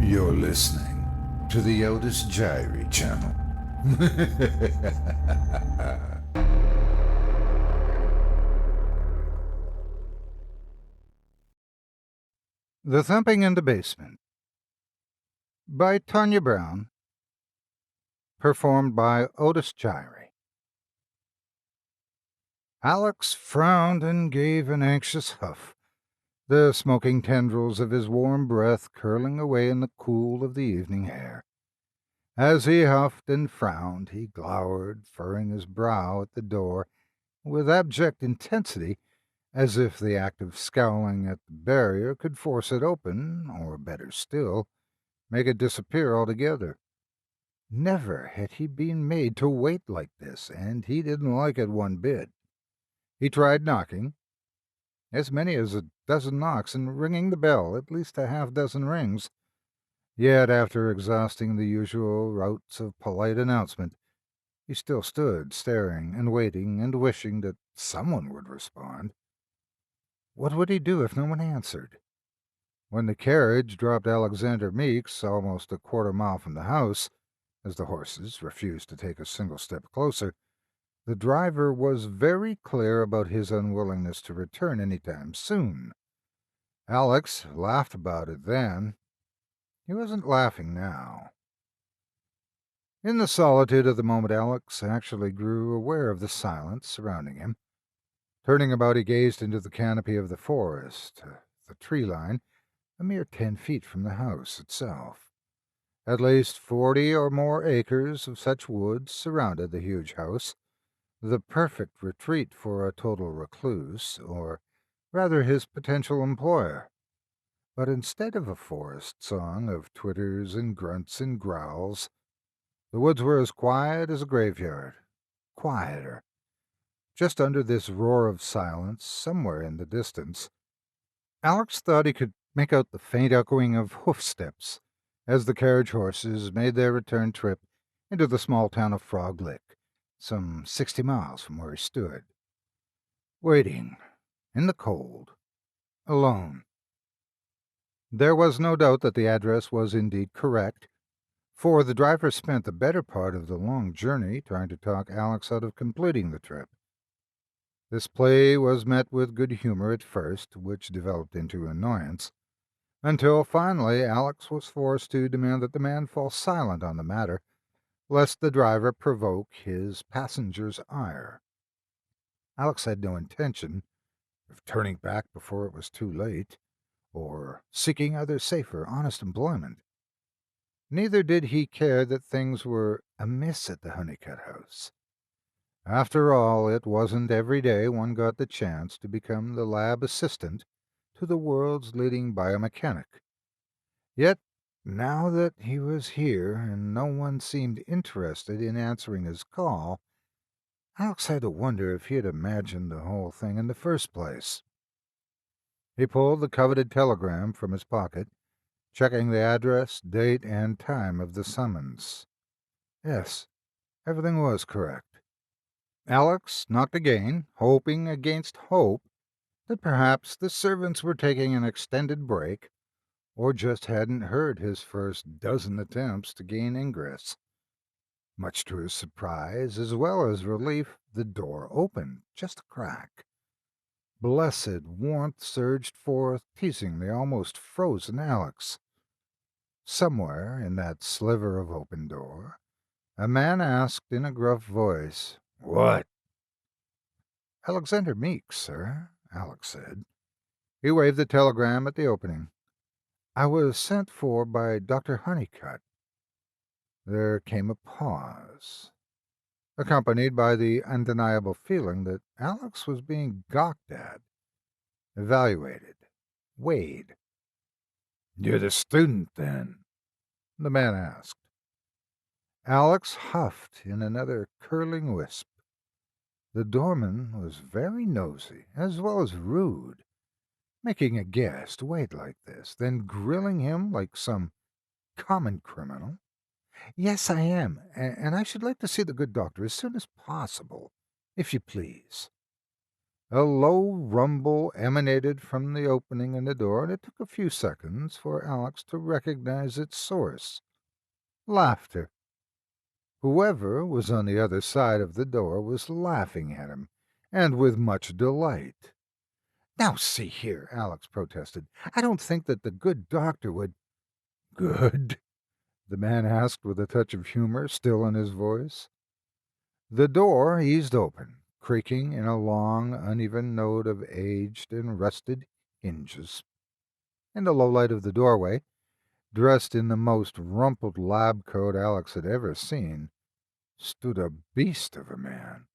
You're listening to the Otis Jiry channel. The Thumping in the Basement by Tonia Brown, performed by Otis Jiry. Alex frowned and gave an anxious huff, the smoking tendrils of his warm breath curling away in the cool of the evening air. As he huffed and frowned, he glowered, furrowing his brow at the door with abject intensity, as if the act of scowling at the barrier could force it open, or, better still, make it disappear altogether. Never had he been made to wait like this, and he didn't like it one bit. He tried knocking, as many as a dozen knocks, and ringing the bell, at least a half-dozen rings. Yet, after exhausting the usual routes of polite announcement, he still stood staring and waiting and wishing that someone would respond. What would he do if no one answered? When the carriage dropped Alexander Meeks almost a quarter-mile from the house, as the horses refused to take a single step closer, the driver was very clear about his unwillingness to return any time soon. Alex laughed about it then. He wasn't laughing now. In the solitude of the moment, Alex actually grew aware of the silence surrounding him. Turning about, he gazed into the canopy of the forest, the tree line, a mere 10 feet from the house itself. At least 40 or more acres of such woods surrounded the huge house, the perfect retreat for a total recluse, or rather his potential employer. But instead of a forest song of twitters and grunts and growls, the woods were as quiet as a graveyard. Quieter. Just under this roar of silence, somewhere in the distance, Alex thought he could make out the faint echoing of hoofsteps as the carriage horses made their return trip into the small town of Frog Lick, some 60 miles from where he stood. Waiting, in the cold, alone. There was no doubt that the address was indeed correct, for the driver spent the better part of the long journey trying to talk Alex out of completing the trip. This play was met with good humor at first, which developed into annoyance, until finally Alex was forced to demand that the man fall silent on the matter, lest the driver provoke his passenger's ire. Alex had no intention of turning back before it was too late, or seeking other safer, honest employment. Neither did he care that things were amiss at the Honeycutt house. After all, it wasn't every day one got the chance to become the lab assistant to the world's leading biomechanic. Yet, now that he was here and no one seemed interested in answering his call, Alex had to wonder if he had imagined the whole thing in the first place. He pulled the coveted telegram from his pocket, checking the address, date, and time of the summons. Yes, everything was correct. Alex knocked again, hoping against hope that perhaps the servants were taking an extended break, or just hadn't heard his first dozen attempts to gain ingress. Much to his surprise, as well as relief, the door opened, just a crack. Blessed warmth surged forth, teasing the almost frozen Alex. Somewhere in that sliver of open door, a man asked in a gruff voice, "What?" "Alexander Meeks, sir," Alex said. He waved the telegram at the opening. "I was sent for by Dr. Honeycutt." There came a pause, accompanied by the undeniable feeling that Alex was being gawked at, evaluated, weighed. "You're the student, then?" the man asked. Alex huffed in another curling wisp. The doorman was very nosy, as well as rude, making a guest wait like this, then grilling him like some common criminal. "Yes, I am, and I should like to see the good doctor as soon as possible, if you please." A low rumble emanated from the opening in the door, and it took a few seconds for Alex to recognize its source. Laughter. Whoever was on the other side of the door was laughing at him, and with much delight. "Now, see here," Alex protested. "I don't think that the good doctor would—" "Good?" the man asked with a touch of humor still in his voice. The door eased open, creaking in a long, uneven note of aged and rusted hinges. In the low light of the doorway, dressed in the most rumpled lab coat Alex had ever seen, stood a beast of a man,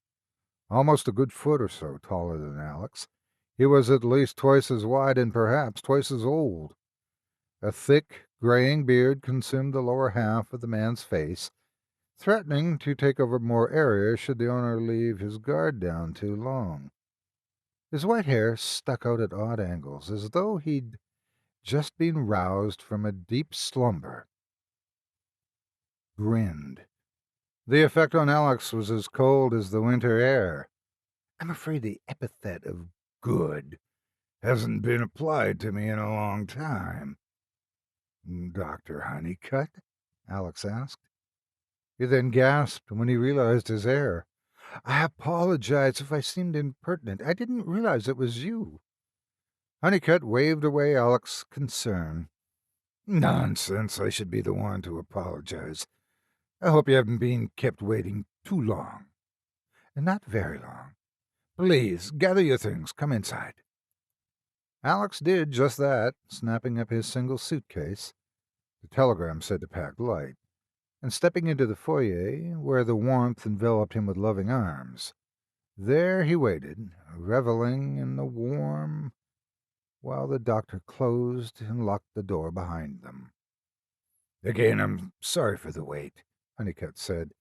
almost a good foot or so taller than Alex. He was at least twice as wide and perhaps twice as old. A thick, graying beard consumed the lower half of the man's face, threatening to take over more area should the owner leave his guard down too long. His white hair stuck out at odd angles, as though he'd just been roused from a deep slumber. Grinned. The effect on Alex was as cold as the winter air. I'm afraid the epithet of good hasn't been applied to me in a long time. Dr. Honeycutt? Alex asked. He then gasped when he realized his error. I apologize if I seemed impertinent. I didn't realize it was you. Honeycutt waved away Alex's concern. Nonsense, I should be the one to apologize. I hope you haven't been kept waiting too long. Not very long. Please, gather your things. Come inside. Alex did just that, snapping up his single suitcase. The telegram said to pack light, and stepping into the foyer, where the warmth enveloped him with loving arms. There he waited, reveling in the warm, while the doctor closed and locked the door behind them. Again, I'm sorry for the wait, Honeycutt said.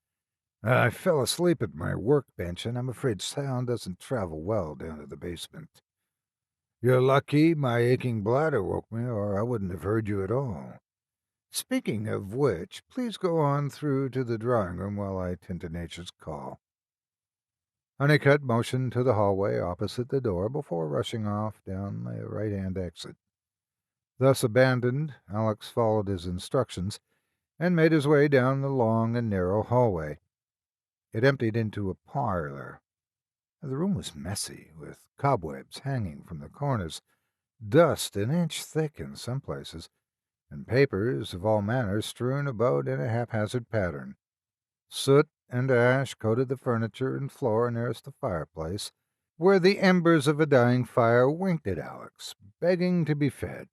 I fell asleep at my workbench, and I'm afraid sound doesn't travel well down to the basement. You're lucky my aching bladder woke me, or I wouldn't have heard you at all. Speaking of which, please go on through to the drawing room while I attend to Nature's call. Honeycutt motioned to the hallway opposite the door before rushing off down the right-hand exit. Thus abandoned, Alex followed his instructions and made his way down the long and narrow hallway. It emptied into a parlor. The room was messy, with cobwebs hanging from the corners, dust an inch thick in some places, and papers of all manners strewn about in a haphazard pattern. Soot and ash coated the furniture and floor nearest the fireplace, where the embers of a dying fire winked at Alex, begging to be fed.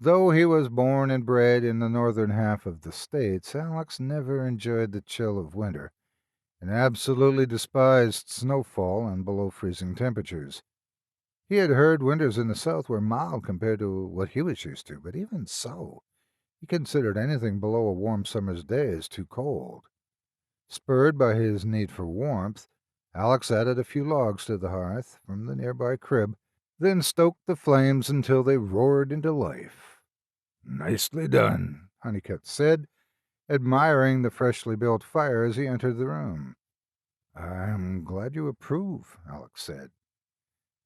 Though he was born and bred in the northern half of the States, Alex never enjoyed the chill of winter, and absolutely despised snowfall and below-freezing temperatures. He had heard winters in the South were mild compared to what he was used to, but even so, he considered anything below a warm summer's day as too cold. Spurred by his need for warmth, Alex added a few logs to the hearth from the nearby crib, then stoked the flames until they roared into life. Nicely done, Honeycutt said, admiring the freshly built fire as he entered the room. I'm glad you approve, Alex said.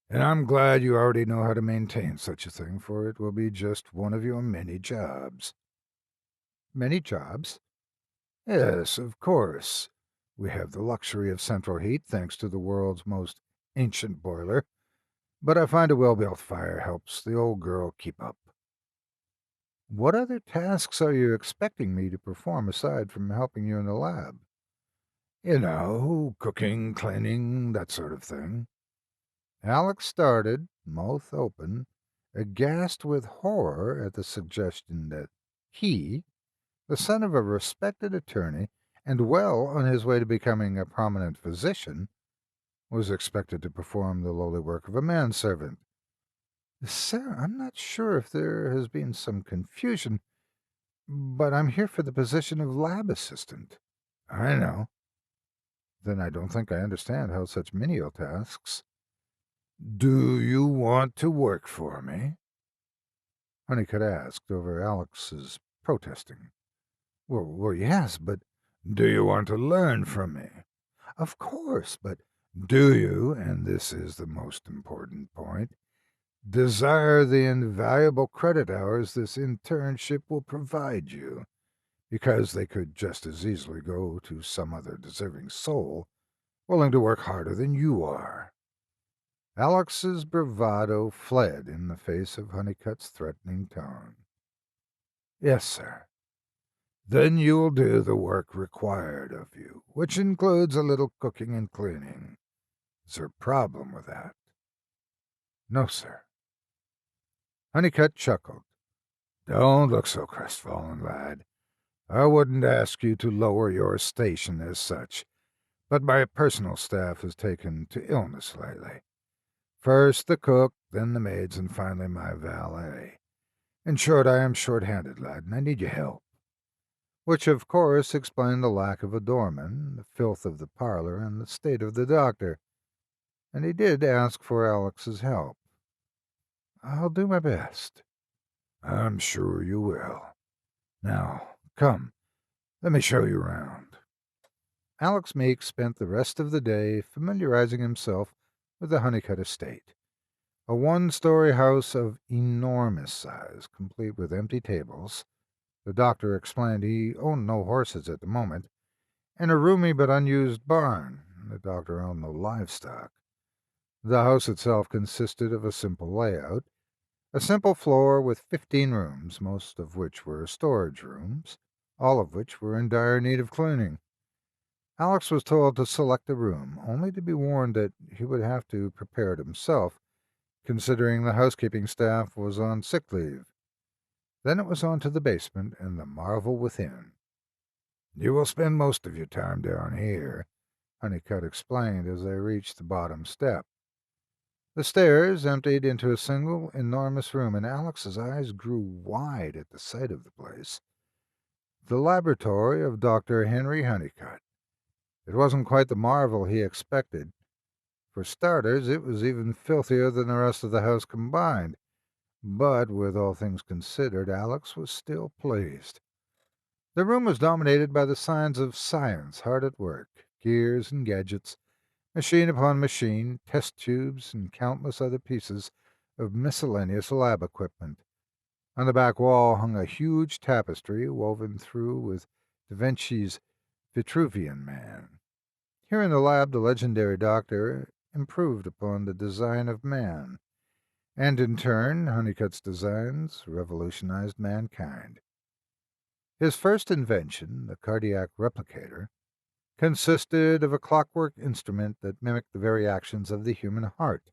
And I'm glad you already know how to maintain such a thing, for it will be just one of your many jobs. Many jobs? Yes, of course. We have the luxury of central heat, thanks to the world's most ancient boiler, but I find a well-built fire helps the old girl keep up. What other tasks are you expecting me to perform aside from helping you in the lab? You know, cooking, cleaning, that sort of thing. Alex started, mouth open, aghast with horror at the suggestion that he, the son of a respected attorney, and well on his way to becoming a prominent physician, was expected to perform the lowly work of a manservant. Sir, I'm not sure if there has been some confusion, but I'm here for the position of lab assistant. I know. Then I don't think I understand how such menial tasks. Do you want to work for me? Honeycutt asked over Alex's protesting. Well, yes, but do you want to learn from me? Of course, but Do you, and this is the most important point, desire the invaluable credit hours this internship will provide you? Because they could just as easily go to some other deserving soul willing to work harder than you are. Alex's bravado fled in the face of Honeycutt's threatening tone. Yes, sir. Then you will do the work required of you, which includes a little cooking and cleaning. Is there a problem with that? No, sir. Honeycutt chuckled. Don't look so crestfallen, lad. I wouldn't ask you to lower your station as such, but my personal staff has taken to illness lately. First the cook, then the maids, and finally my valet. In short, I am short-handed, lad, and I need your help. Which, of course, explained the lack of a doorman, the filth of the parlor, and the state of the doctor. And he did ask for Alex's help. I'll do my best. I'm sure you will. Now, come, let me show you around. Alex Meeks spent the rest of the day familiarizing himself with the Honeycutt estate. A one-story house of enormous size, complete with empty tables. The doctor explained he owned no horses at the moment, and a roomy but unused barn. The doctor owned no livestock. The house itself consisted of a simple layout, a simple floor with 15 rooms, most of which were storage rooms, all of which were in dire need of cleaning. Alex was told to select a room, only to be warned that he would have to prepare it himself, considering the housekeeping staff was on sick leave. Then it was on to the basement and the marvel within. You will spend most of your time down here, Honeycutt explained as they reached the bottom step. The stairs emptied into a single enormous room, and Alex's eyes grew wide at the sight of the place. The laboratory of Dr. Henry Honeycutt. It wasn't quite the marvel he expected. For starters, it was even filthier than the rest of the house combined. But, with all things considered, Alex was still pleased. The room was dominated by the signs of science hard at work, gears and gadgets, machine upon machine, test tubes, and countless other pieces of miscellaneous lab equipment. On the back wall hung a huge tapestry woven through with Da Vinci's Vitruvian Man. Here in the lab, the legendary doctor improved upon the design of man, and in turn, Honeycutt's designs revolutionized mankind. His first invention, the cardiac replicator, consisted of a clockwork instrument that mimicked the very actions of the human heart.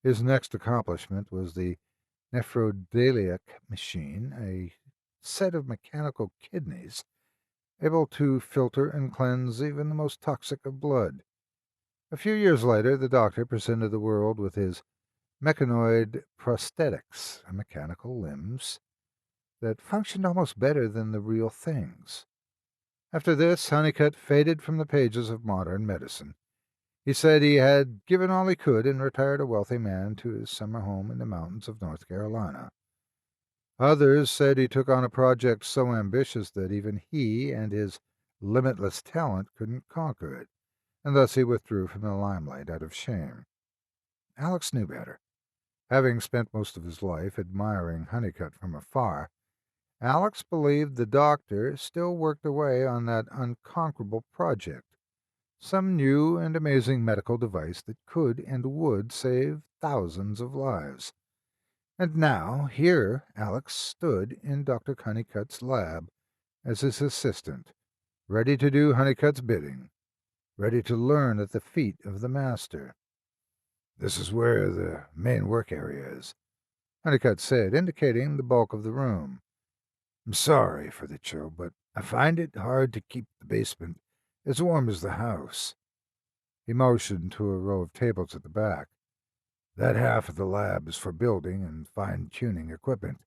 His next accomplishment was the nephrodialic machine, a set of mechanical kidneys able to filter and cleanse even the most toxic of blood. A few years later, the doctor presented the world with his mechanoid prosthetics, mechanical limbs that functioned almost better than the real things. After this, Honeycutt faded from the pages of modern medicine. He said he had given all he could and retired a wealthy man to his summer home in the mountains of North Carolina. Others said he took on a project so ambitious that even he and his limitless talent couldn't conquer it, and thus he withdrew from the limelight out of shame. Alex knew better. Having spent most of his life admiring Honeycutt from afar, Alex believed the doctor still worked away on that unconquerable project, some new and amazing medical device that could and would save thousands of lives. And now, here Alex stood in Dr. Honeycutt's lab as his assistant, ready to do Honeycutt's bidding, ready to learn at the feet of the master. This is where the main work area is, Honeycutt said, indicating the bulk of the room. I'm sorry for the chill, but I find it hard to keep the basement as warm as the house. He motioned to a row of tables at the back. That half of the lab is for building and fine-tuning equipment,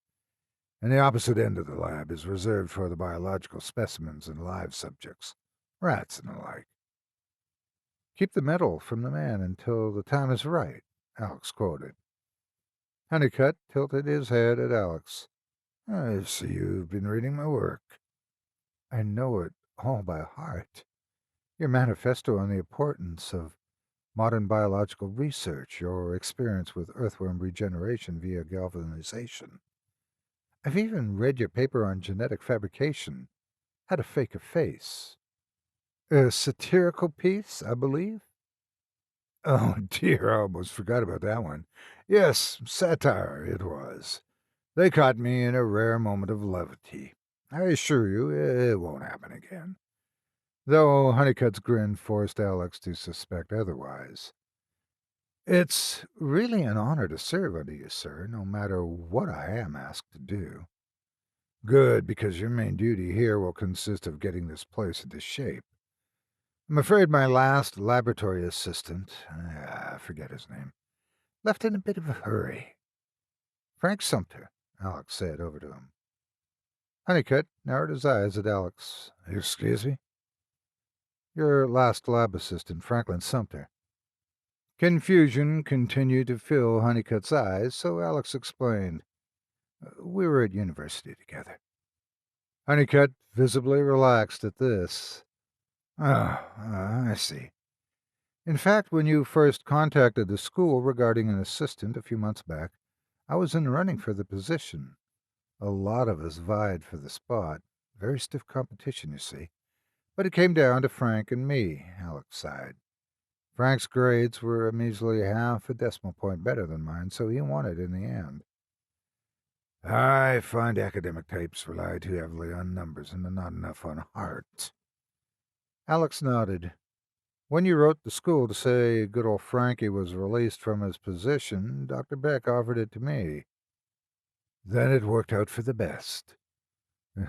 and the opposite end of the lab is reserved for the biological specimens and live subjects, rats and the like. Keep the metal from the man until the time is right, Alex quoted. Honeycutt tilted his head at Alex. I see you've been reading my work. I know it all by heart. Your manifesto on the importance of modern biological research, your experience with earthworm regeneration via galvanization. I've even read your paper on genetic fabrication, how to fake a face. A satirical piece, I believe? Oh, dear, I almost forgot about that one. Yes, satire it was. They caught me in a rare moment of levity. I assure you, it won't happen again. Though Honeycutt's grin forced Alex to suspect otherwise. It's really an honor to serve under you, sir, no matter what I am asked to do. Good, because your main duty here will consist of getting this place into shape. I'm afraid my last laboratory assistant, I forget his name, left in a bit of a hurry. Frank Sumter, Alex said over to him. Honeycutt narrowed his eyes at Alex. Excuse me? Your last lab assistant, Franklin Sumter. Confusion continued to fill Honeycutt's eyes, so Alex explained. We were at university together. Honeycutt visibly relaxed at this. Oh, I see. In fact, when you first contacted the school regarding an assistant a few months back, I was in the running for the position. A lot of us vied for the spot. Very stiff competition, you see. But it came down to Frank and me, Alex sighed. Frank's grades were a measly half a decimal point better than mine, so he won it in the end. I find academic types rely too heavily on numbers and not enough on heart. Alex nodded. When you wrote the school to say good old Frankie was released from his position, Dr. Beck offered it to me. Then it worked out for the best.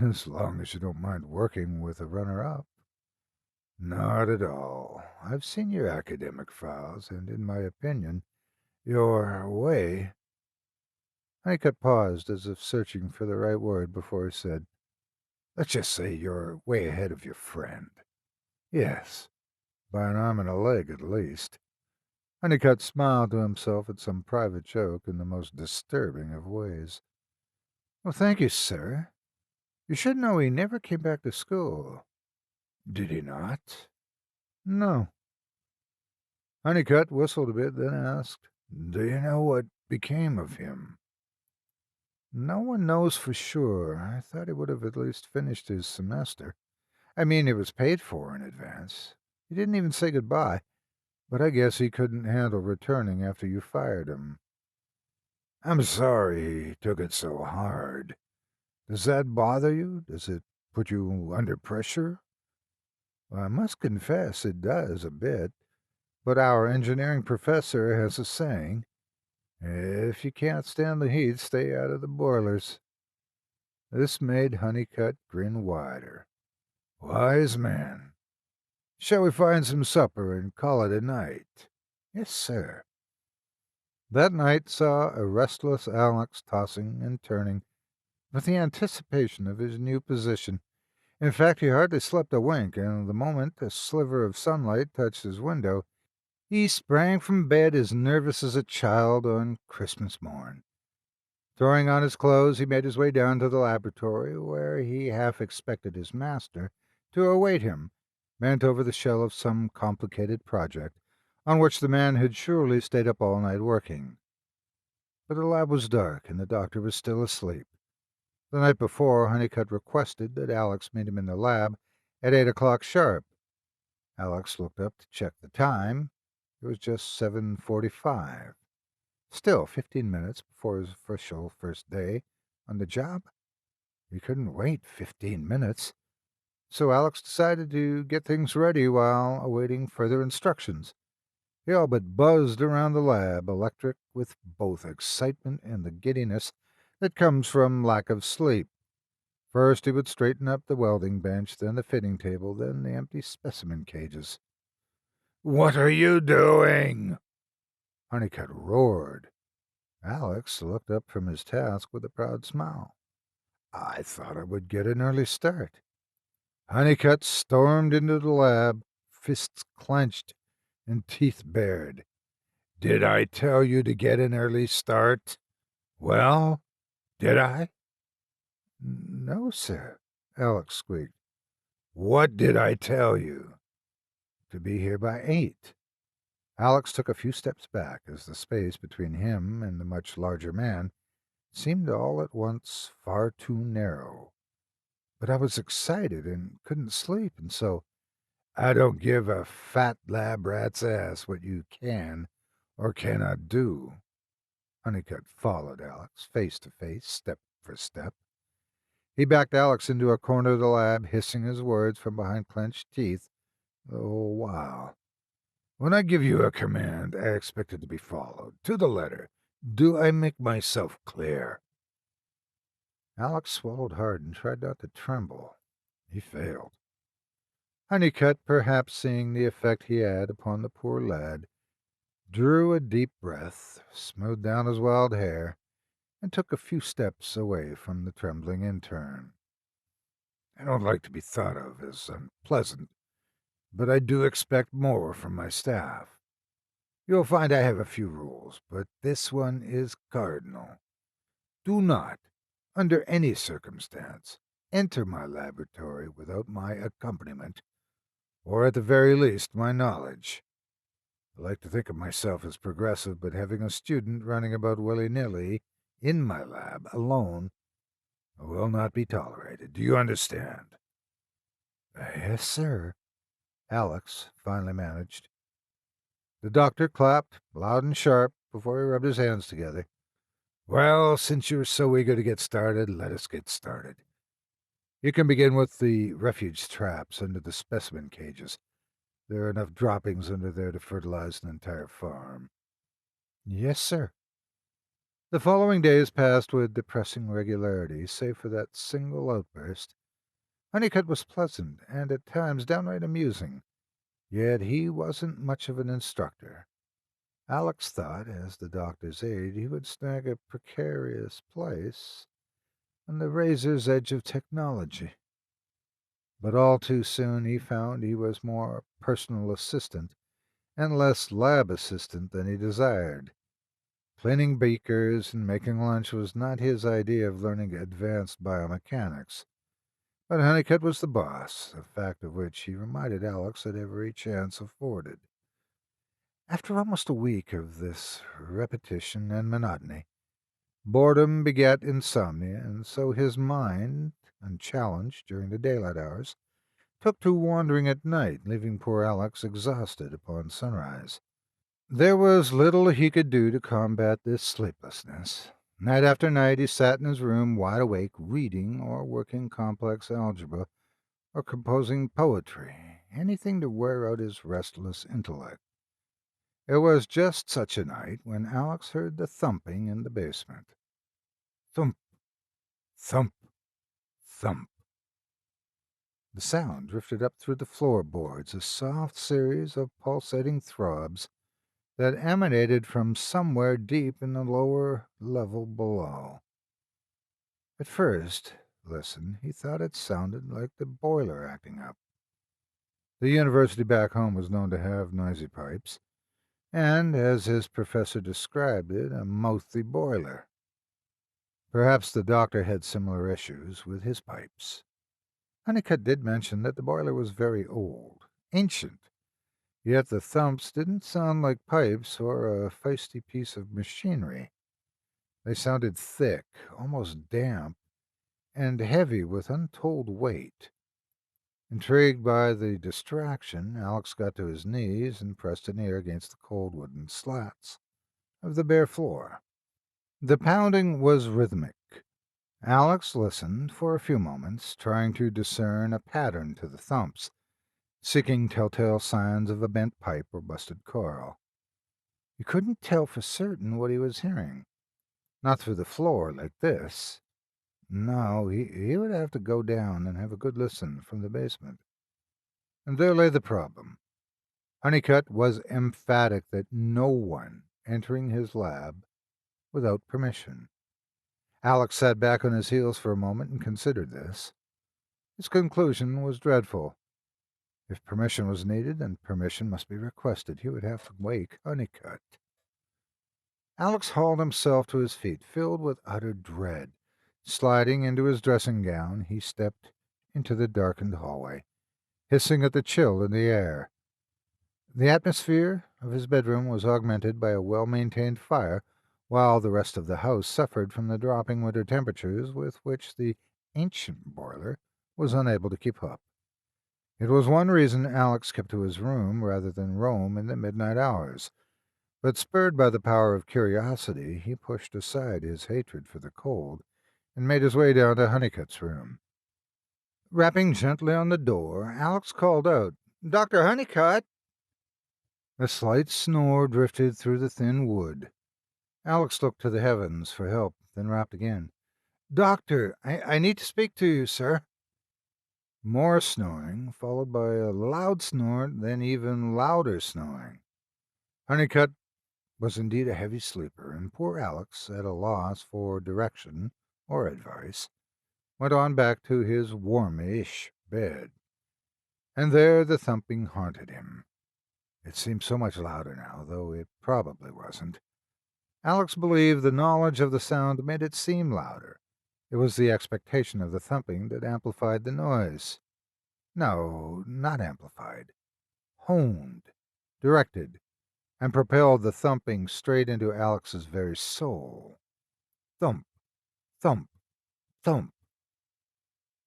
As long as you don't mind working with a runner-up. Not at all. I've seen your academic files, and in my opinion, your way. Honeycutt paused as if searching for the right word before he said, let's just say you're way ahead of your friend. Yes, by an arm and a leg at least. Honeycutt smiled to himself at some private joke in the most disturbing of ways. Well, thank you, sir. You should know he never came back to school. Did he not? No. Honeycutt whistled a bit, then asked, do you know what became of him? No one knows for sure. I thought he would have at least finished his semester. I mean, it was paid for in advance. He didn't even say goodbye, but I guess he couldn't handle returning after you fired him. I'm sorry he took it so hard. Does that bother you? Does it put you under pressure? Well, I must confess it does a bit, but our engineering professor has a saying, if you can't stand the heat, stay out of the boilers. This made Honeycutt grin wider. Wise man. Shall we find some supper and call it a night? Yes, sir. That night saw a restless Alex tossing and turning with the anticipation of his new position. In fact, he hardly slept a wink, and the moment a sliver of sunlight touched his window, he sprang from bed as nervous as a child on Christmas morn. Throwing on his clothes, he made his way down to the laboratory, where he half expected his master to await him, bent over the shell of some complicated project, on which the man had surely stayed up all night working. But the lab was dark, and the doctor was still asleep. The night before, Honeycutt requested that Alex meet him in the lab at 8 o'clock sharp. Alex looked up to check the time. It was just 7:45. Still 15 minutes before his official first day on the job. He couldn't wait 15 minutes. So Alex decided to get things ready while awaiting further instructions. He all but buzzed around the lab, electric with both excitement and the giddiness that comes from lack of sleep. First, he would straighten up the welding bench, then the fitting table, then the empty specimen cages. What are you doing? Honeycutt roared. Alex looked up from his task with a proud smile. I thought I would get an early start. Honeycutt stormed into the lab, fists clenched and teeth bared. Did I tell you to get an early start? Well, did I? No, sir, Alex squeaked. What did I tell you? To be here by 8. Alex took a few steps back as the space between him and the much larger man seemed all at once far too narrow. But I was excited and couldn't sleep, and so I don't give a fat lab rat's ass what you can or cannot do. Honeycutt followed Alex, face to face, step for step. He backed Alex into a corner of the lab, hissing his words from behind clenched teeth. Oh, wow. When I give you a command, I expect it to be followed, to the letter. Do I make myself clear? Alex swallowed hard and tried not to tremble. He failed. Honeycutt, perhaps seeing the effect he had upon the poor lad, drew a deep breath, smoothed down his wild hair, and took a few steps away from the trembling intern. I don't like to be thought of as unpleasant, but I do expect more from my staff. You'll find I have a few rules, but this one is cardinal. Do not, under any circumstance, enter my laboratory without my accompaniment, or at the very least my knowledge. I like to think of myself as progressive, but having a student running about willy-nilly in my lab alone will not be tolerated. Do you understand? Yes, sir, Alex finally managed. The doctor clapped, loud and sharp, before he rubbed his hands together. Well, since you're so eager to get started, let us get started. You can begin with the refuge traps under the specimen cages. There are enough droppings under there to fertilize an entire farm. Yes, sir. The following days passed with depressing regularity, save for that single outburst. Honeycutt was pleasant and at times downright amusing, yet he wasn't much of an instructor. Alex thought, as the doctor's aide, he would snag a precarious place on the razor's edge of technology. But all too soon he found he was more personal assistant and less lab assistant than he desired. Cleaning beakers and making lunch was not his idea of learning advanced biomechanics. But Honeycutt was the boss, a fact of which he reminded Alex at every chance afforded. After almost a week of this repetition and monotony, boredom begat insomnia, and so his mind, unchallenged during the daylight hours, took to wandering at night, leaving poor Alex exhausted upon sunrise. There was little he could do to combat this sleeplessness. Night after night he sat in his room wide awake, reading or working complex algebra or composing poetry, anything to wear out his restless intellect. It was just such a night when Alex heard the thumping in the basement. Thump, thump, thump. The sound drifted up through the floorboards, a soft series of pulsating throbs that emanated from somewhere deep in the lower level below. At first, he thought it sounded like the boiler acting up. The university back home was known to have noisy pipes, and, as his professor described it, a mouthy boiler. Perhaps the doctor had similar issues with his pipes. Honeycutt did mention that the boiler was very old, ancient, yet the thumps didn't sound like pipes or a feisty piece of machinery. They sounded thick, almost damp, and heavy with untold weight. Intrigued by the distraction, Alex got to his knees and pressed an ear against the cold wooden slats of the bare floor. The pounding was rhythmic. Alex listened for a few moments, trying to discern a pattern to the thumps, seeking telltale signs of a bent pipe or busted coil. He couldn't tell for certain what he was hearing. Not through the floor like this. No, he would have to go down and have a good listen from the basement. And there lay the problem. Honeycutt was emphatic that no one entering his lab without permission. Alex sat back on his heels for a moment and considered this. His conclusion was dreadful. If permission was needed, then permission must be requested. He would have to wake Honeycutt. Alex hauled himself to his feet, filled with utter dread. Sliding into his dressing gown, he stepped into the darkened hallway, hissing at the chill in the air. The atmosphere of his bedroom was augmented by a well-maintained fire, while the rest of the house suffered from the dropping winter temperatures with which the ancient boiler was unable to keep up. It was one reason Alex kept to his room rather than roam in the midnight hours, but spurred by the power of curiosity, he pushed aside his hatred for the cold and made his way down to Honeycutt's room. Rapping gently on the door, Alex called out, "Dr. Honeycutt!" A slight snore drifted through the thin wood. Alex looked to the heavens for help, then rapped again. "Doctor, I need to speak to you, sir." More snoring, followed by a loud snort, then even louder snoring. Honeycutt was indeed a heavy sleeper, and poor Alex, at a loss for direction or advice, went on back to his warmish bed. And there the thumping haunted him. It seemed so much louder now, though it probably wasn't. Alex believed the knowledge of the sound made it seem louder. It was the expectation of the thumping that amplified the noise. No, not amplified. Honed, directed, and propelled the thumping straight into Alex's very soul. Thump, thump, thump.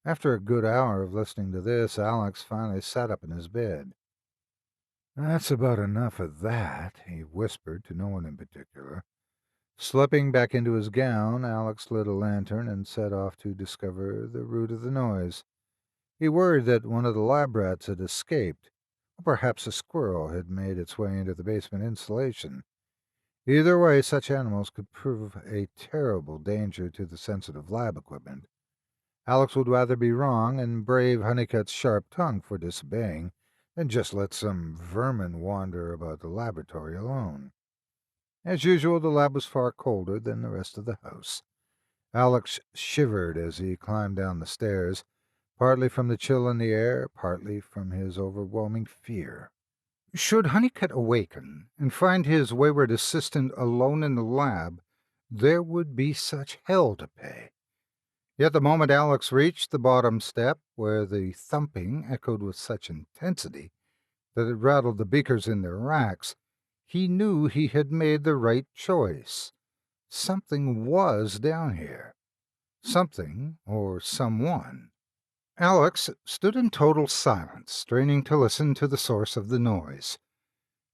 After a good hour of listening to this, Alex finally sat up in his bed. "That's about enough of that," he whispered to no one in particular. Slipping back into his gown, Alex lit a lantern and set off to discover the root of the noise. He worried that one of the lab rats had escaped, or perhaps a squirrel had made its way into the basement insulation. Either way, such animals could prove a terrible danger to the sensitive lab equipment. Alex would rather be wrong and brave Honeycutt's sharp tongue for disobeying than just let some vermin wander about the laboratory alone. As usual, the lab was far colder than the rest of the house. Alex shivered as he climbed down the stairs, partly from the chill in the air, partly from his overwhelming fear. Should Honeycutt awaken and find his wayward assistant alone in the lab, there would be such hell to pay. Yet the moment Alex reached the bottom step, where the thumping echoed with such intensity that it rattled the beakers in their racks, he knew he had made the right choice. Something was down here. Something, or someone. Alex stood in total silence, straining to listen to the source of the noise.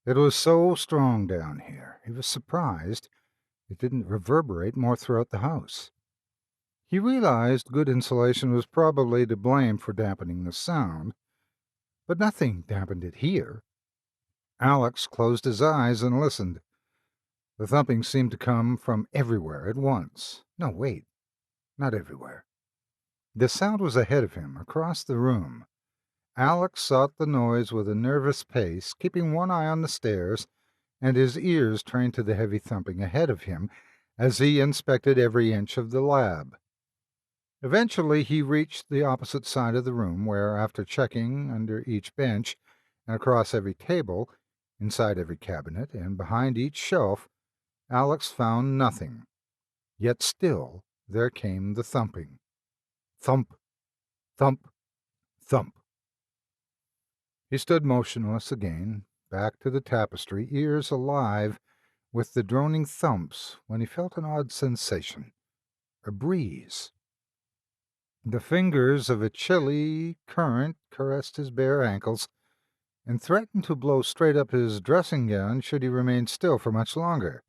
It was so strong down here, he was surprised it didn't reverberate more throughout the house. He realized good insulation was probably to blame for dampening the sound, but nothing dampened it here. Alex closed his eyes and listened. The thumping seemed to come from everywhere at once. No, wait, not everywhere. The sound was ahead of him, across the room. Alex sought the noise with a nervous pace, keeping one eye on the stairs and his ears trained to the heavy thumping ahead of him as he inspected every inch of the lab. Eventually, he reached the opposite side of the room, where, after checking under each bench and across every table, inside every cabinet, and behind each shelf, Alex found nothing. Yet still there came the thumping. Thump, thump, thump. He stood motionless again, back to the tapestry, ears alive with the droning thumps, when he felt an odd sensation. A breeze. The fingers of a chilly current caressed his bare ankles and threatened to blow straight up his dressing gown should he remain still for much longer.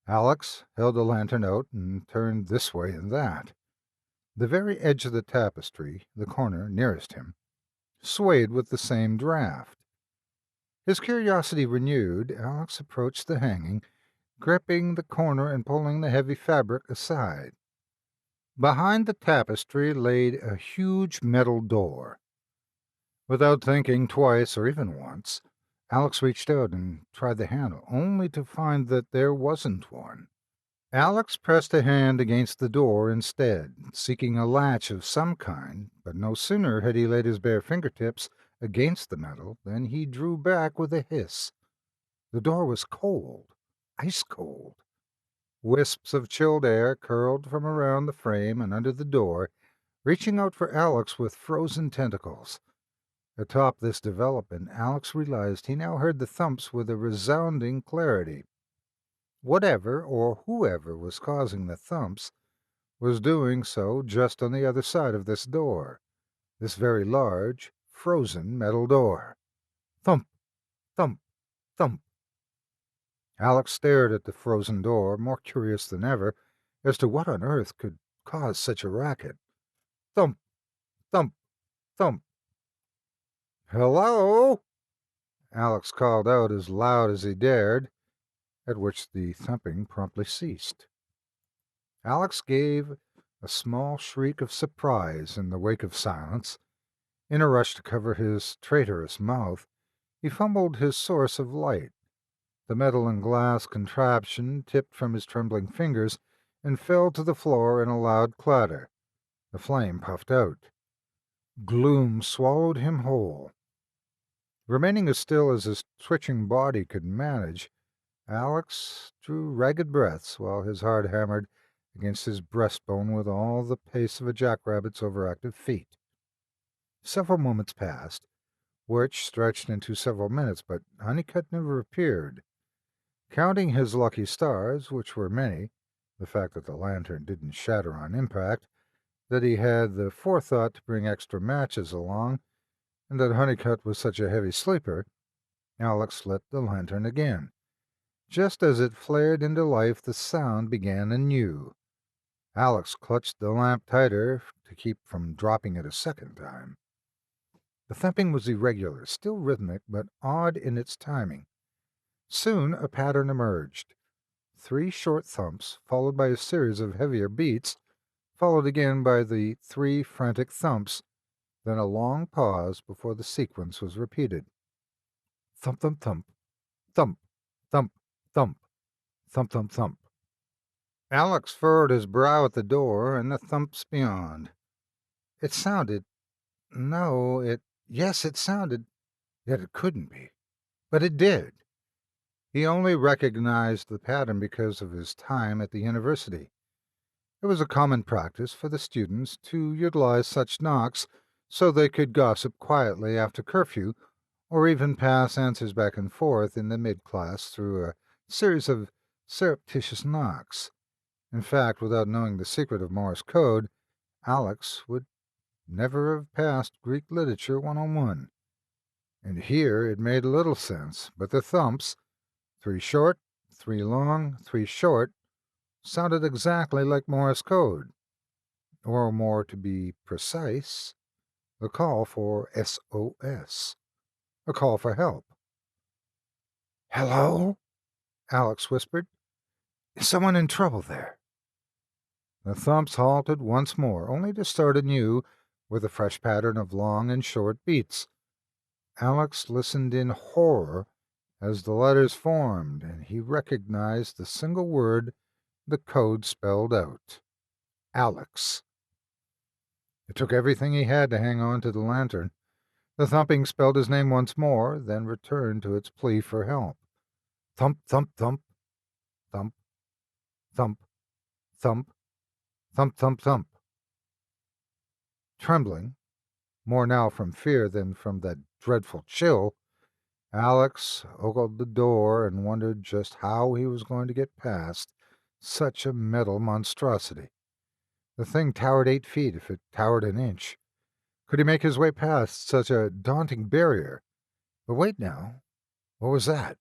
Alex held the lantern out and turned this way and that. The very edge of the tapestry, the corner nearest him, swayed with the same draft. His curiosity renewed, Alex approached the hanging, gripping the corner and pulling the heavy fabric aside. Behind the tapestry lay a huge metal door. Without thinking twice or even once, Alex reached out and tried the handle, only to find that there wasn't one. Alex pressed a hand against the door instead, seeking a latch of some kind, but no sooner had he laid his bare fingertips against the metal than he drew back with a hiss. The door was cold, ice cold. Wisps of chilled air curled from around the frame and under the door, reaching out for Alex with frozen tentacles. Atop this development, Alex realized he now heard the thumps with a resounding clarity. Whatever or whoever was causing the thumps was doing so just on the other side of this door, this very large, frozen metal door. Thump, thump, thump. Alex stared at the frozen door, more curious than ever as to what on earth could cause such a racket. Thump, thump, thump. "Hello?" Alex called out as loud as he dared, at which the thumping promptly ceased. Alex gave a small shriek of surprise in the wake of silence. In a rush to cover his traitorous mouth, he fumbled his source of light. The metal and glass contraption tipped from his trembling fingers and fell to the floor in a loud clatter. The flame puffed out. Gloom swallowed him whole. Remaining as still as his twitching body could manage, Alex drew ragged breaths while his heart hammered against his breastbone with all the pace of a jackrabbit's overactive feet. Several moments passed, which stretched into several minutes, but Honeycutt never appeared. Counting his lucky stars, which were many, the fact that the lantern didn't shatter on impact, that he had the forethought to bring extra matches along, and that Honeycutt was such a heavy sleeper, Alex lit the lantern again. Just as it flared into life, the sound began anew. Alex clutched the lamp tighter to keep from dropping it a second time. The thumping was irregular, still rhythmic, but odd in its timing. Soon a pattern emerged. 3 short thumps, followed by a series of heavier beats, followed again by the 3 frantic thumps, then a long pause before the sequence was repeated. Thump, thump, thump, thump, thump, thump, thump, thump, thump. Alex furrowed his brow at the door and the thumps beyond. It sounded... Yes, it sounded... Yet it couldn't be. But it did. He only recognized the pattern because of his time at the university. It was a common practice for the students to utilize such knocks so they could gossip quietly after curfew, or even pass answers back and forth in the mid-class through a series of surreptitious knocks. In fact, without knowing the secret of Morse code, Alex would never have passed Greek Literature 101. And here it made little sense, but the thumps, 3 short, 3 long, 3 short, sounded exactly like Morse code. Or, more to be precise, the call for SOS, a call for help. "Hello?" Alex whispered. "Is someone in trouble there?" The thumps halted once more, only to start anew with a fresh pattern of long and short beats. Alex listened in horror as the letters formed, and he recognized the single word the code spelled out. Alex. It took everything he had to hang on to the lantern. The thumping spelled his name once more, then returned to its plea for help. Thump, thump, thump. Thump, thump, thump, thump, thump, thump. Trembling, more now from fear than from that dreadful chill, Alex ogled the door and wondered just how he was going to get past such a metal monstrosity. The thing towered 8 feet if it towered an inch. Could he make his way past such a daunting barrier? But wait now, what was that?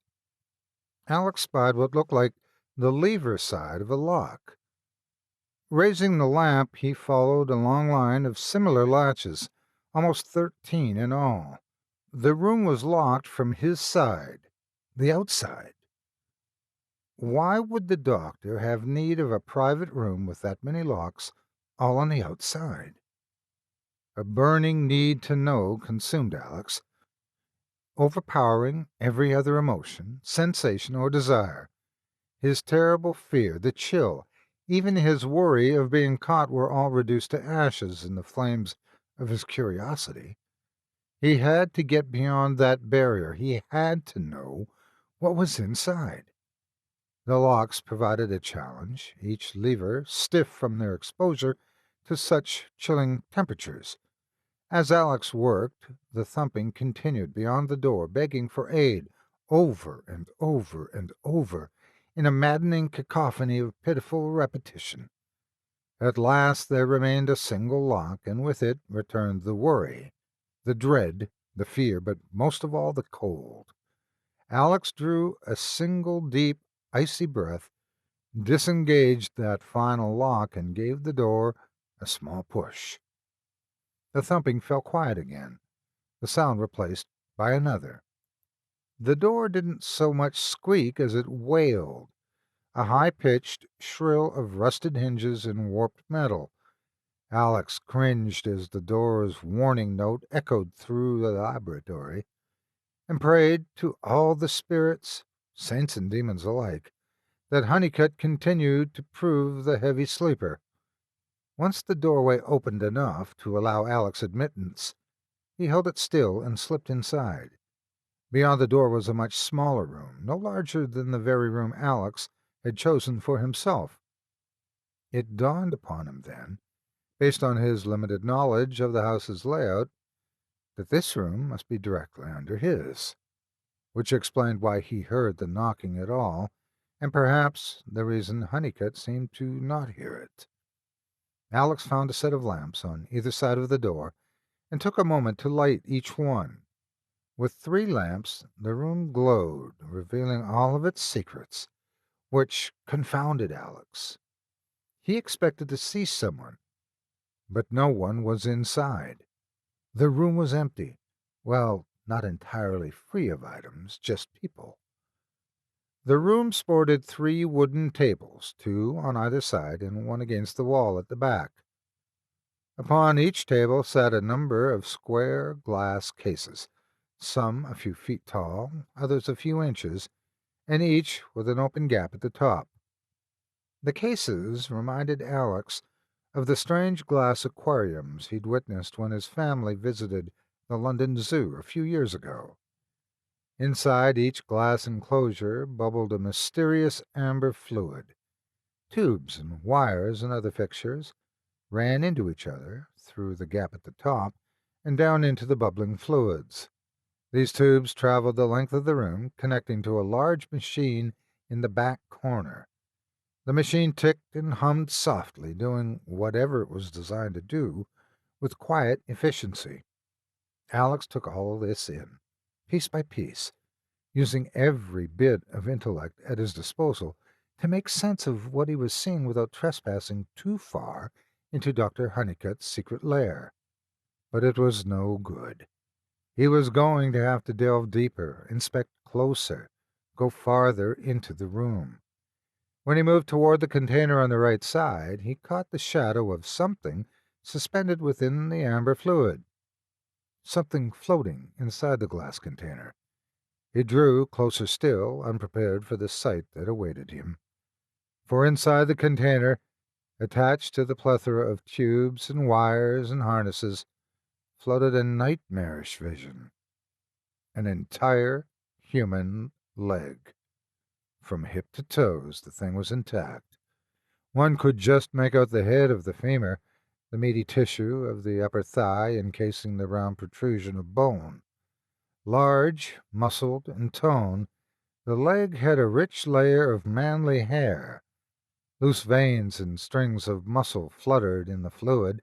Alex spied what looked like the lever side of a lock. Raising the lamp, he followed a long line of similar latches, almost 13 in all. The room was locked from his side, the outside. Why would the doctor have need of a private room with that many locks, all on the outside? A burning need to know consumed Alex, overpowering every other emotion, sensation, or desire. His terrible fear, the chill, even his worry of being caught were all reduced to ashes in the flames of his curiosity. He had to get beyond that barrier. He had to know what was inside. The locks provided a challenge, each lever stiff from their exposure to such chilling temperatures. As Alex worked, the thumping continued beyond the door, begging for aid, over and over and over, in a maddening cacophony of pitiful repetition. At last there remained a single lock, and with it returned the worry, the dread, the fear, but most of all the cold. Alex drew a single deep, icy breath, disengaged that final lock, and gave the door a small push. The thumping fell quiet again, the sound replaced by another. The door didn't so much squeak as it wailed, a high-pitched shrill of rusted hinges and warped metal. Alex cringed as the door's warning note echoed through the laboratory, and prayed to all the spirits, saints and demons alike, that Honeycutt continued to prove the heavy sleeper. Once the doorway opened enough to allow Alex admittance, he held it still and slipped inside. Beyond the door was a much smaller room, no larger than the very room Alex had chosen for himself. It dawned upon him then, based on his limited knowledge of the house's layout, that this room must be directly under his, which explained why he heard the knocking at all, and perhaps the reason Honeycutt seemed to not hear it. Alex found a set of lamps on either side of the door, and took a moment to light each one. With 3 lamps, the room glowed, revealing all of its secrets, which confounded Alex. He expected to see someone, but no one was inside. The room was empty. Well, not entirely free of items, just people. The room sported 3 wooden tables, 2 on either side and one against the wall at the back. Upon each table sat a number of square glass cases, some a few feet tall, others a few inches, and each with an open gap at the top. The cases reminded Alex of the strange glass aquariums he'd witnessed when his family visited the London Zoo a few years ago. Inside each glass enclosure bubbled a mysterious amber fluid. Tubes and wires and other fixtures ran into each other through the gap at the top and down into the bubbling fluids. These tubes traveled the length of the room, connecting to a large machine in the back corner. The machine ticked and hummed softly, doing whatever it was designed to do with quiet efficiency. Alex took all this in, piece by piece, using every bit of intellect at his disposal to make sense of what he was seeing without trespassing too far into Dr. Honeycutt's secret lair. But it was no good. He was going to have to delve deeper, inspect closer, go farther into the room. When he moved toward the container on the right side, he caught the shadow of something suspended within the amber fluid, something floating inside the glass container. He drew closer still, unprepared for the sight that awaited him. For inside the container, attached to the plethora of tubes and wires and harnesses, floated a nightmarish vision. An entire human leg. From hip to toes, the thing was intact. One could just make out the head of the femur, the meaty tissue of the upper thigh encasing the round protrusion of bone. Large, muscled, and toned, the leg had a rich layer of manly hair. Loose veins and strings of muscle fluttered in the fluid,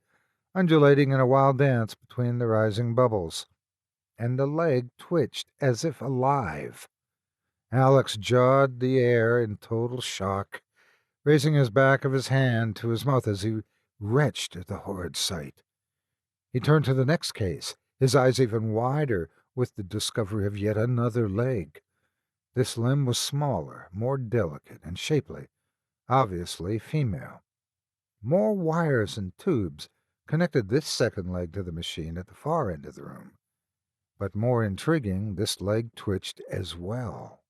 undulating in a wild dance between the rising bubbles, and the leg twitched as if alive. Alex jawed the air in total shock, raising his back of his hand to his mouth as he retched at the horrid sight. He turned to the next case, his eyes even wider with the discovery of yet another leg. This limb was smaller, more delicate and shapely, obviously female. More wires and tubes connected this second leg to the machine at the far end of the room. But more intriguing, this leg twitched as well.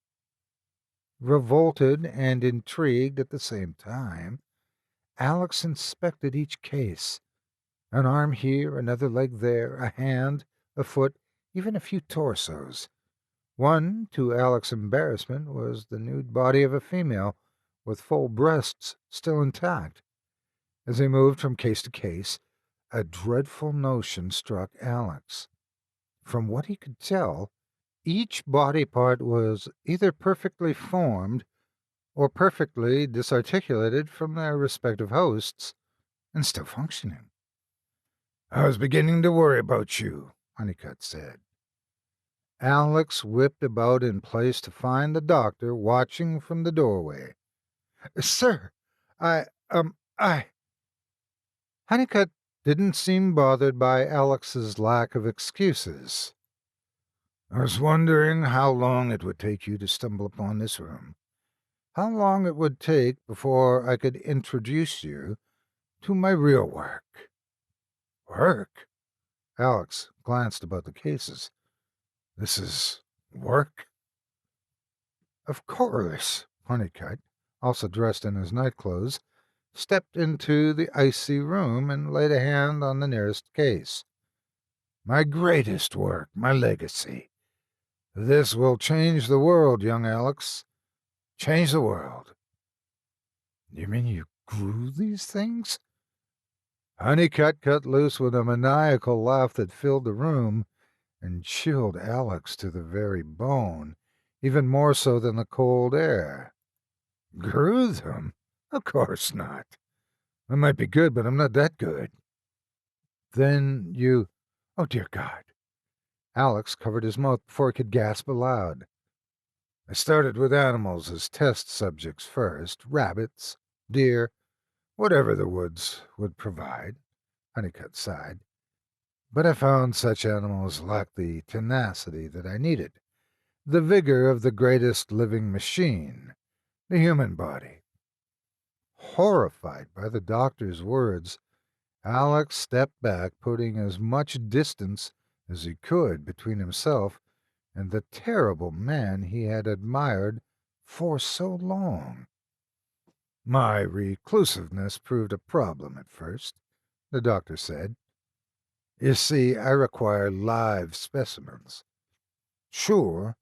Revolted and intrigued at the same time, Alex inspected each case. An arm here, another leg there, a hand, a foot, even a few torsos. One, to Alex's embarrassment, was the nude body of a female, with full breasts still intact. As he moved from case to case, A dreadful notion struck Alex. From what he could tell, each body part was either perfectly formed or perfectly disarticulated from their respective hosts and still functioning. "I was beginning to worry about you," Honeycutt said. Alex whipped about in place to find the doctor watching from the doorway. "Sir, I. Honeycutt didn't seem bothered by Alex's lack of excuses. "I was wondering how long it would take you to stumble upon this room. How long it would take before I could introduce you to my real work." "Work?" Alex glanced about the cases. "This is work?" "Of course." Honeycutt, also dressed in his nightclothes, stepped into the icy room and laid a hand on the nearest case. "My greatest work, my legacy. This will change the world, young Alex. Change the world." "You mean you grew these things?" Honeycutt cut loose with a maniacal laugh that filled the room and chilled Alex to the very bone, even more so than the cold air. "Grew them? Of course not. I might be good, but I'm not that good." "Then you— Oh, dear God." Alex covered his mouth before he could gasp aloud. "I started with animals as test subjects first, rabbits, deer, whatever the woods would provide," Honeycutt sighed. "But I found such animals lacked the tenacity that I needed, the vigor of the greatest living machine, the human body." Horrified by the doctor's words, Alex stepped back, putting as much distance as he could between himself and the terrible man he had admired for so long. "My reclusiveness proved a problem at first," the doctor said. "You see, I require live specimens. Sure,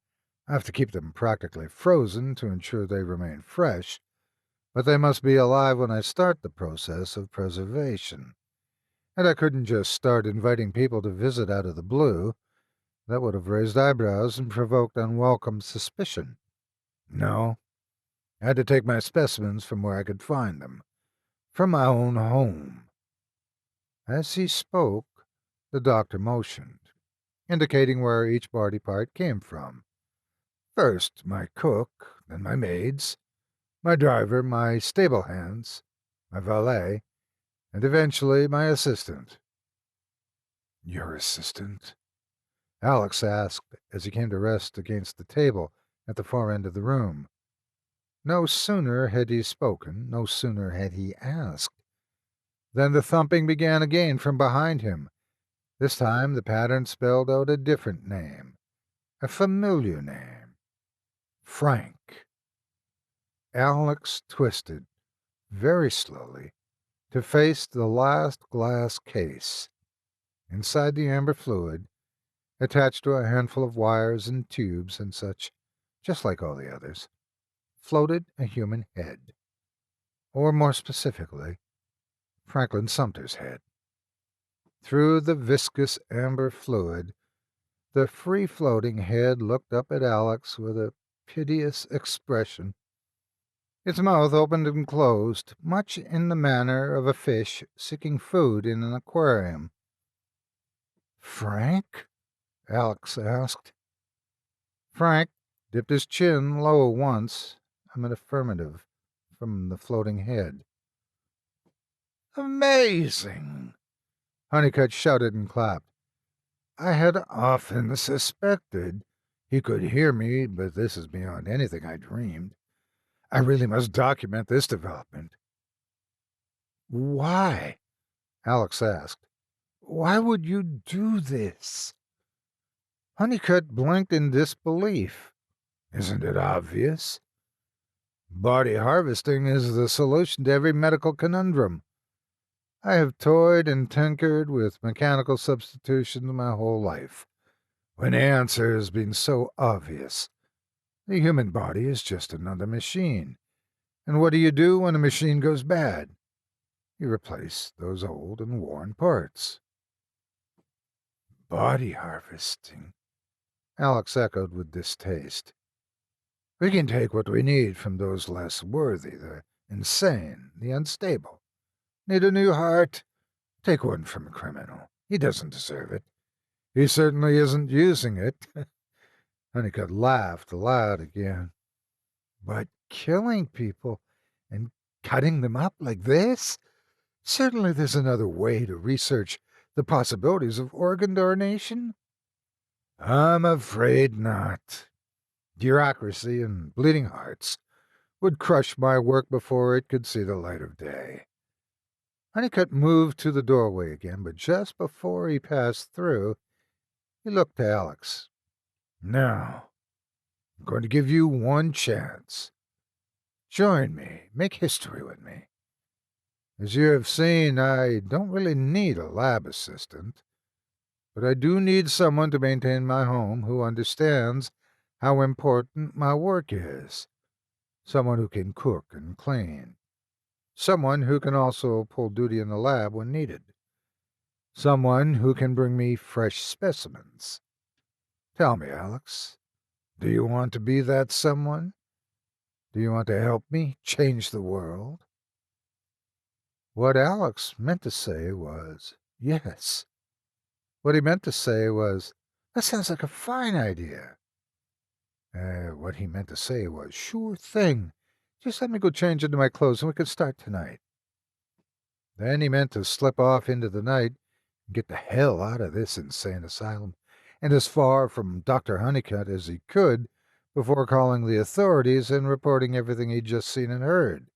I have to keep them practically frozen to ensure they remain fresh, but they must be alive when I start the process of preservation. And I couldn't just start inviting people to visit out of the blue. That would have raised eyebrows and provoked unwelcome suspicion. No, I had to take my specimens from where I could find them, from my own home." As he spoke, the doctor motioned, indicating where each body part came from. "First my cook, then my maids, my driver, my stable hands, my valet, and eventually my assistant." "Your assistant?" Alex asked as he came to rest against the table at the far end of the room. No sooner had he spoken, no sooner had he asked, than the thumping began again from behind him. This time the pattern spelled out a different name, a familiar name. Frank. Alex twisted, very slowly, to face the last glass case. Inside the amber fluid, attached to a handful of wires and tubes and such, just like all the others, floated a human head. Or more specifically, Franklin Sumter's head. Through the viscous amber fluid, the free-floating head looked up at Alex with a piteous expression. Its mouth opened and closed, much in the manner of a fish seeking food in an aquarium. "Frank?" Alex asked. Frank dipped his chin low once, an affirmative from the floating head. "Amazing!" Honeycutt shouted and clapped. "I had often suspected he could hear me, but this is beyond anything I dreamed. I really must document this development." "Why?" Alex asked. "Why would you do this?" Honeycutt blinked in disbelief. "Isn't it obvious? Body harvesting is the solution to every medical conundrum. I have toyed and tinkered with mechanical substitutions my whole life, when the answer has been so obvious. The human body is just another machine. And what do you do when a machine goes bad? He replaced those old and worn parts. Body harvesting, Alex echoed with distaste. We can take what we need from those less worthy, the insane, the unstable. Need a new heart? Take one from a criminal. He doesn't deserve it. He certainly isn't using it. Honeycutt laughed aloud again. But killing people and cutting them up like this? Certainly there's another way to research the possibilities of organ donation. I'm afraid not. Bureaucracy and bleeding hearts would crush my work before it could see the light of day. Honeycutt moved to the doorway again, but just before he passed through, he looked to Alex. Now, I'm going to give you one chance. Join me. Make history with me. As you have seen, I don't really need a lab assistant, but I do need someone to maintain my home who understands how important my work is. Someone who can cook and clean. Someone who can also pull duty in the lab when needed. Someone who can bring me fresh specimens. Tell me, Alex, do you want to be that someone? Do you want to help me change the world? What Alex meant to say was yes. What he meant to say was, that sounds like a fine idea. What he meant to say was, sure thing. Just let me go change into my clothes and we could start tonight. Then he meant to slip off into the night and get the hell out of this insane asylum, and as far from Dr. Honeycutt as he could before calling the authorities and reporting everything he'd just seen and heard.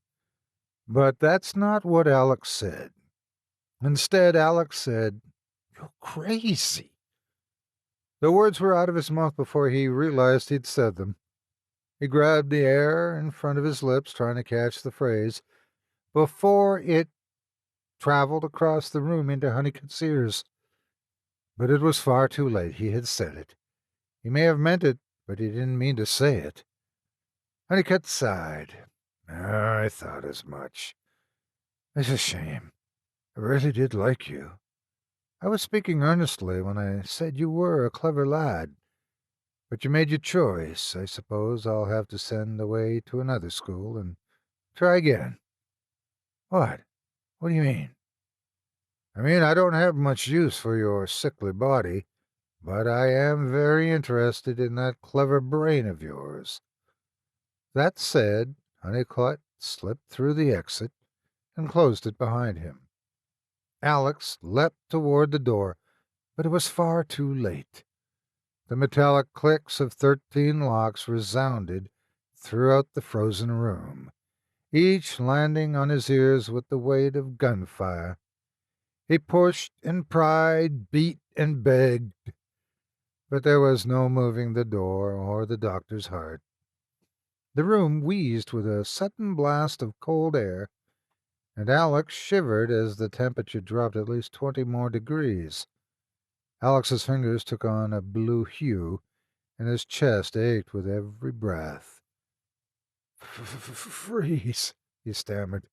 But that's not what Alex said. Instead, Alex said, "You're crazy." The words were out of his mouth before he realized he'd said them. He grabbed the air in front of his lips, trying to catch the phrase, before it traveled across the room into Honeycutt's ears. But it was far too late. He had said it. He may have meant it, but he didn't mean to say it. Honeycutt sighed. I thought as much. It's a shame. I really did like you. I was speaking earnestly when I said you were a clever lad. But you made your choice. I suppose I'll have to send away to another school and try again. What? What do you mean? I mean, I don't have much use for your sickly body, but I am very interested in that clever brain of yours. That said, Honeycutt slipped through the exit and closed it behind him. Alex leapt toward the door, but it was far too late. The metallic clicks of 13 locks resounded throughout the frozen room, each landing on his ears with the weight of gunfire. He pushed and pried, beat and begged, but there was no moving the door or the doctor's heart. The room wheezed with a sudden blast of cold air, and Alex shivered as the temperature dropped at least 20 more degrees. Alex's fingers took on a blue hue, and his chest ached with every breath. Freeze, he stammered.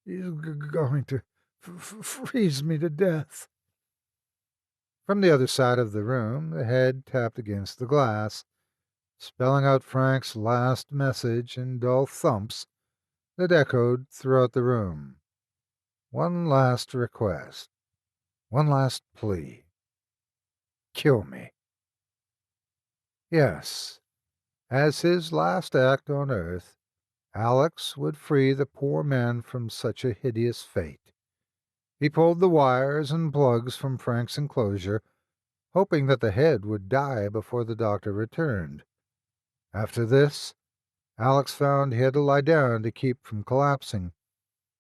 He's going to freeze me to death. From the other side of the room, the head tapped against the glass, spelling out Frank's last message in dull thumps that echoed throughout the room. One last request. One last plea. Kill me. Yes, as his last act on earth, Alex would free the poor man from such a hideous fate. He pulled the wires and plugs from Frank's enclosure, hoping that the head would die before the doctor returned. After this, Alex found he had to lie down to keep from collapsing.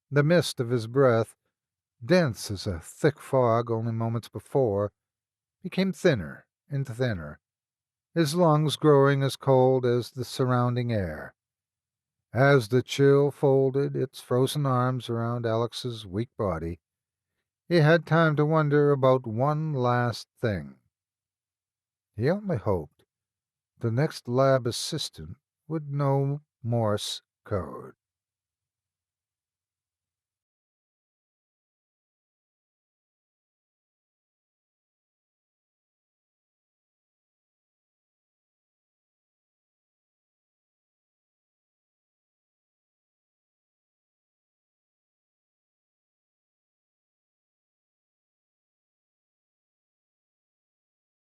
The mist of his breath, dense as a thick fog only moments before, became thinner and thinner, his lungs growing as cold as the surrounding air. As the chill folded its frozen arms around Alex's weak body, he had time to wonder about one last thing. He only hoped the next lab assistant would know Morse code.